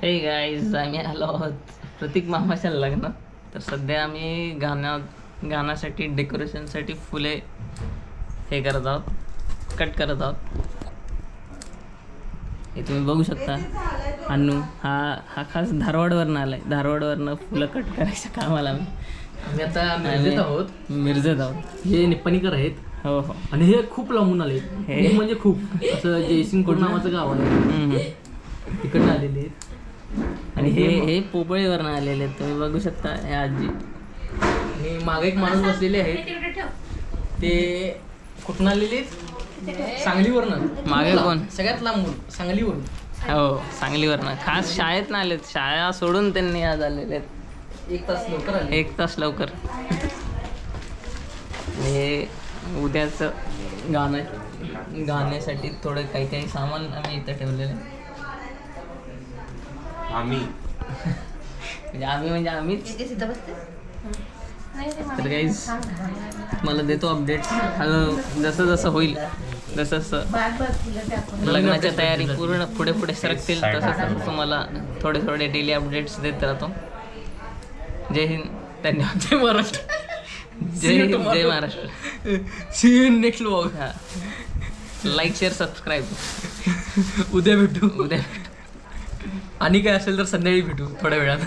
हे गाईज आम्ही आलो आहोत प्रतीक मामाच्या लग्नात. तर सध्या आम्ही गाण्यासाठी डेकोरेशनसाठी फुले हे करत आहोत, कट करत आहोत. हे तुम्ही बघू शकता. अन्नू हा खास धारवाडवरनं आलाय. धारवाडवरनं फुलं कट करायच्या कामाला आम्ही आता मिरजेत आहोत. मिरजेत आहोत. हे निप्पाणीकर आहेत. हो हो. आणि हे खूप लांबून आले. हे? खूप म्हणजे खूप असं जयसिंगपूर नावाचं गाव आहे. तिकडनं आलेले आहेत. आणि हे पोपळीवरनं आलेले आहेत. तुम्ही बघू शकता हे आजी. आणि मागे एक माणूस बसलेले आहेत. ते कुठून आलेले आहेत? सांगलीवरनं. मागे कोण? सगळ्यात लांबून सांगलीवरून. हो, सांगलीवरनं खास शाळेत ना आलेत. शाळा सोडून त्यांनी आज आलेले आहेत. 1 तास लवकर आले. 1 तास लवकर. हे उद्याचं गाण्यासाठी थोडं काही काही सामान आम्ही इथं ठेवलेलं आहे. म्हणजे आम्हीच. तर गाईज मला देतो अपडेट जसं जसं होईल, जसं जसं लग्नाच्या तयारी पूर्ण पुढे पुढे सरकतील तसं तसं तुम्हाला थोडे थोडे डेली अपडेट्स देत राहतो. जय हिंद, धन्यवाद. जय महाराष्ट्र. जय हिंद, जय Maharashtra. See you in next vlog. हां, लाईक शेअर सबस्क्राईब. उद्या भेटू. उद्या आणि काय असेल तर संध्याकाळी भेटू थोड्या वेळात.